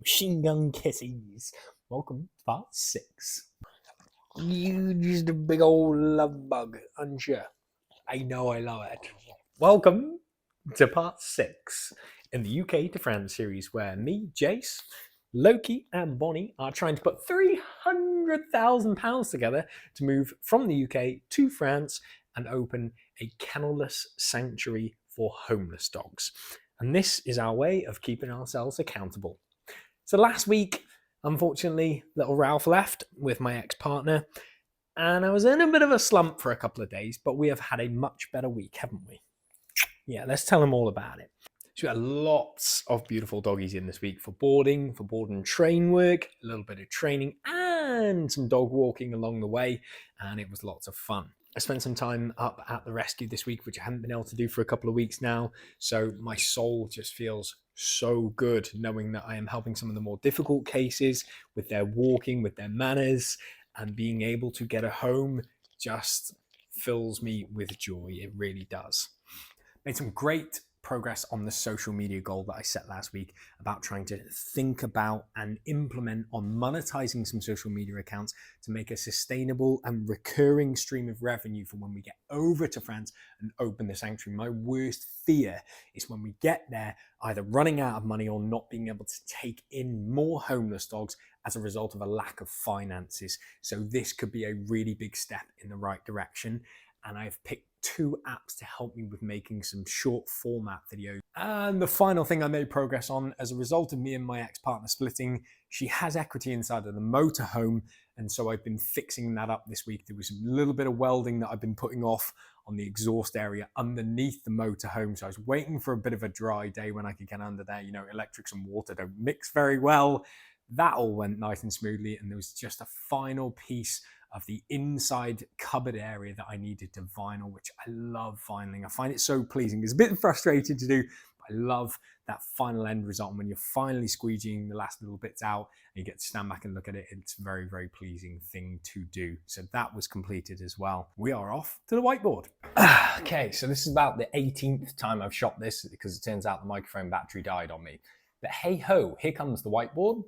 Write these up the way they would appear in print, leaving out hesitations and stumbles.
Machine gun kisses. Welcome to part 6. You just a big old love bug, aren't you? I know, I love it. Welcome to part 6 in the UK to France series, where me, Jace, Loki, and Bonnie are trying to put £300,000 together to move from the UK to France and open a kennelless sanctuary for homeless dogs. And this is our way of keeping ourselves accountable. So last week, unfortunately, little Ralph left with my ex-partner, and I was in a bit of a slump for a couple of days, but we have had a much better week, haven't we? Yeah, let's tell them all about it. So we had lots of beautiful doggies in this week for board and train work, a little bit of training, and some dog walking along the way, and it was lots of fun. I spent some time up at the rescue this week, which I haven't been able to do for a couple of weeks now, so my soul just feels so good knowing that I am helping some of the more difficult cases with their walking, with their manners, and being able to get a home just fills me with joy. It really does. Made some great progress on the social media goal that I set last week about trying to think about and implement on monetizing some social media accounts to make a sustainable and recurring stream of revenue for when we get over to France and open the sanctuary. My worst fear is when we get there, either running out of money or not being able to take in more homeless dogs as a result of a lack of finances. So this could be a really big step in the right direction. And I've picked 2 apps to help me with making some short format videos. And the final thing I made progress on, as a result of me and my ex-partner splitting, she has equity inside of the motorhome, and so I've been fixing that up this week. There was a little bit of welding that I've been putting off on the exhaust area underneath the motorhome, so I was waiting for a bit of a dry day when I could get under there. You know, electrics and water don't mix very well. That all went nice and smoothly, and there was just a final piece of the inside cupboard area that I needed to vinyl, which I love vinyling. I find it so pleasing. It's a bit frustrating to do, but I love that final end result. And when you're finally squeegeeing the last little bits out and you get to stand back and look at it, it's a very, very pleasing thing to do. So that was completed as well. We are off to the whiteboard. Okay, so this is about the 18th time I've shot this because it turns out the microphone battery died on me. But hey ho, here comes the whiteboard.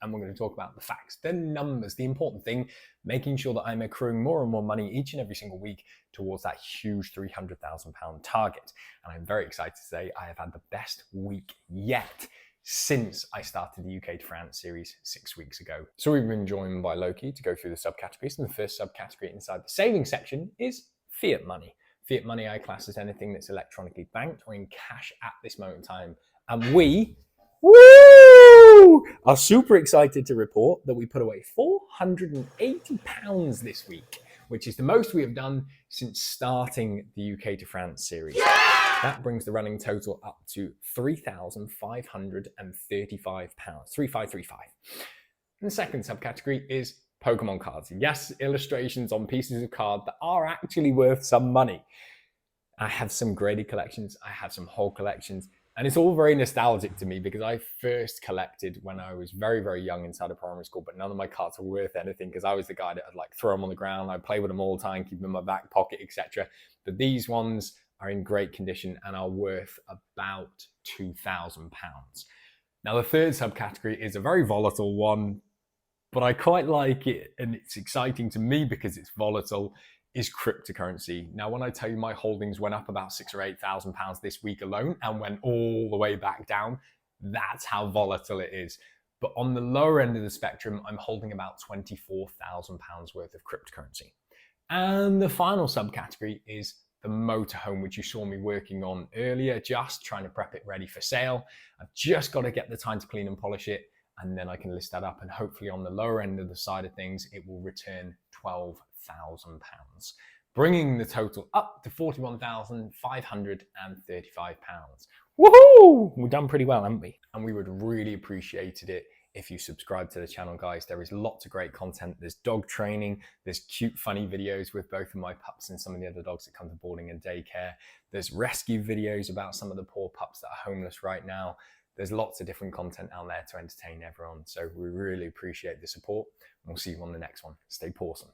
And we're going to talk about the facts, the numbers, the important thing, making sure that I'm accruing more and more money each and every single week towards that huge £300,000 target. And I'm very excited to say I have had the best week yet since I started the UK to France series 6 weeks ago. So we've been joined by Loki to go through the subcategories. And the first subcategory inside the savings section is fiat money. Fiat money I class as anything that's electronically banked or in cash at this moment in time. And we are super excited to report that we put away £480 this week, which is the most we have done since starting the UK to France series. Yeah! That brings the running total up to £3,535, 3535. And the second subcategory is Pokemon cards. Yes, illustrations on pieces of card that are actually worth some money. I have some graded collections, I have some whole collections, and it's all very nostalgic to me because I first collected when I was very, very young inside of primary school, but none of my cards were worth anything because I was the guy that would like throw them on the ground. I'd play with them all the time, keep them in my back pocket, etc. But these ones are in great condition and are worth about £2,000. Now, the third subcategory is a very volatile one, but I quite like it and it's exciting to me because it's volatile, is cryptocurrency. Now, when I tell you my holdings went up about £6,000 or £8,000 this week alone and went all the way back down, that's how volatile it is. But on the lower end of the spectrum, I'm holding about £24,000 worth of cryptocurrency. And the final subcategory is the motorhome, which you saw me working on earlier, just trying to prep it ready for sale. I've just got to get the time to clean and polish it, and then I can list that up, and hopefully on the lower end of the side of things, it will return £12,000, bringing the total up to £41,535. Woohoo! We've done pretty well, haven't we? And we would really appreciate it if you subscribe to the channel, guys. There is lots of great content. There's dog training, there's cute, funny videos with both of my pups and some of the other dogs that come to boarding and daycare. There's rescue videos about some of the poor pups that are homeless right now. There's lots of different content out there to entertain everyone. So we really appreciate the support. And we'll see you on the next one. Stay pawsome.